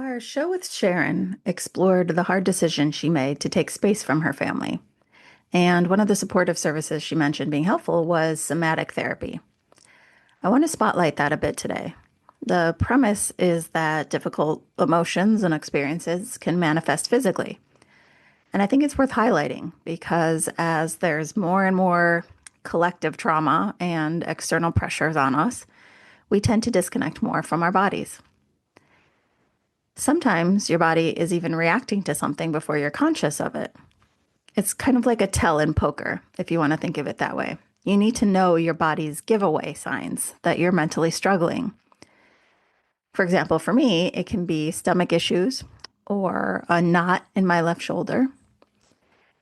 Our show with Sharon explored the hard decision she made to take space from her family. And one of the supportive services she mentioned being helpful was somatic therapy. I want to spotlight that a bit today. The premise is that difficult emotions and experiences can manifest physically. And I think it's worth highlighting because as there's more and more collective trauma and external pressures on us, we tend to disconnect more from our bodies. Sometimes your body is even reacting to something before you're conscious of it. It's kind of like a tell in poker, if you want to think of it that way. You need to know your body's giveaway signs that you're mentally struggling. For example, for me, it can be stomach issues or a knot in my left shoulder.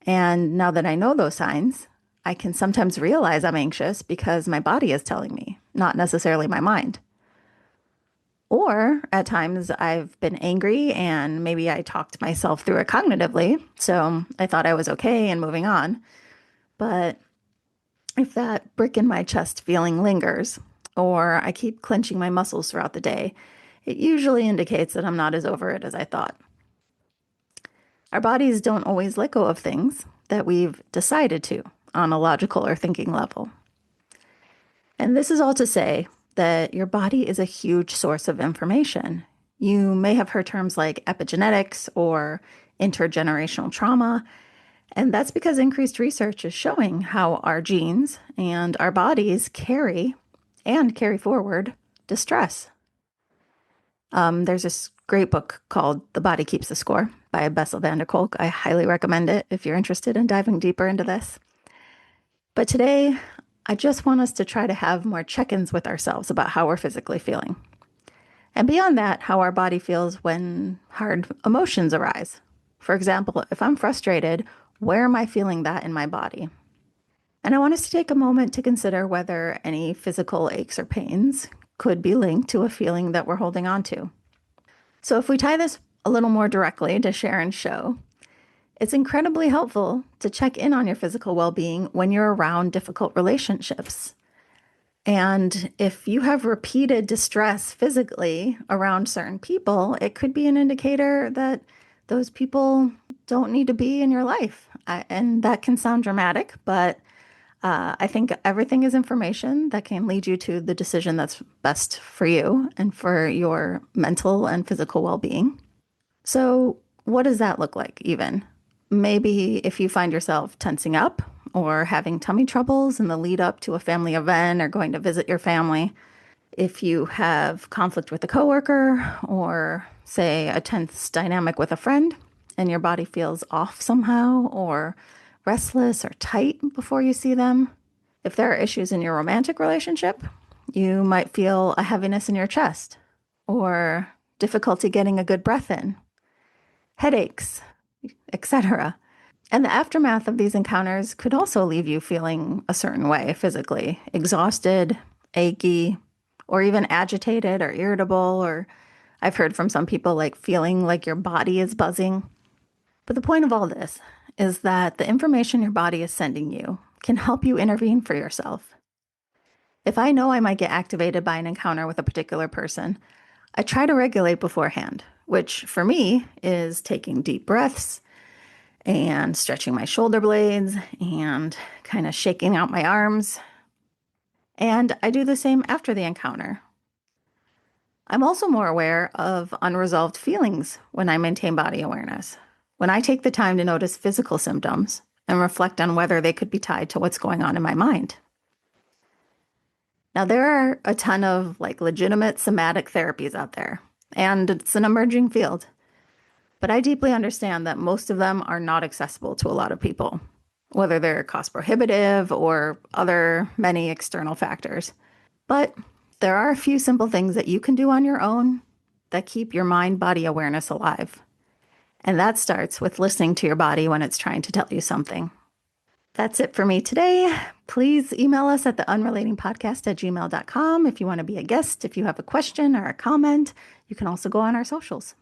And now that I know those signs, I can sometimes realize I'm anxious because my body is telling me, not necessarily my mind. Or at times I've been angry and maybe I talked myself through it cognitively. So I thought I was okay and moving on. But if that brick in my chest feeling lingers, or I keep clenching my muscles throughout the day, it usually indicates that I'm not as over it as I thought. Our bodies don't always let go of things that we've decided to on a logical or thinking level. And this is all to say that your body is a huge source of information. You may have heard terms like epigenetics or intergenerational trauma, and that's because increased research is showing how our genes and our bodies carry forward distress. There's this great book called The Body Keeps the Score by Bessel van der Kolk. I highly recommend it if you're interested in diving deeper into this. But today, I just want us to try to have more check-ins with ourselves about how we're physically feeling. And beyond that, how our body feels when hard emotions arise. For example, if I'm frustrated, where am I feeling that in my body? And I want us to take a moment to consider whether any physical aches or pains could be linked to a feeling that we're holding on to. So if we tie this a little more directly to Sharon's show, it's incredibly helpful to check in on your physical well-being when you're around difficult relationships. And if you have repeated distress physically around certain people, it could be an indicator that those people don't need to be in your life. And that can sound dramatic, but I think everything is information that can lead you to the decision that's best for you and for your mental and physical well-being. So what does that look like even? Maybe if you find yourself tensing up or having tummy troubles in the lead up to a family event or going to visit your family, if you have conflict with a coworker or, say, a tense dynamic with a friend and your body feels off somehow or restless or tight before you see them, if there are issues in your romantic relationship, you might feel a heaviness in your chest or difficulty getting a good breath in, headaches, etc. And the aftermath of these encounters could also leave you feeling a certain way physically, exhausted, achy, or even agitated or irritable, or I've heard from some people like feeling like your body is buzzing. But the point of all this is that the information your body is sending you can help you intervene for yourself. If I know I might get activated by an encounter with a particular person, I try to regulate beforehand, which for me is taking deep breaths and stretching my shoulder blades and kind of shaking out my arms. And I do the same after the encounter. I'm also more aware of unresolved feelings when I maintain body awareness. When I take the time to notice physical symptoms and reflect on whether they could be tied to what's going on in my mind. Now, there are a ton of legitimate somatic therapies out there, and it's an emerging field. But I deeply understand that most of them are not accessible to a lot of people, whether they're cost prohibitive or other many external factors. But there are a few simple things that you can do on your own that keep your mind-body awareness alive. And that starts with listening to your body when it's trying to tell you something. That's it for me today. Please email us at the unrelatingpodcast@gmail.com if you want to be a guest. If you have a question or a comment, you can also go on our socials.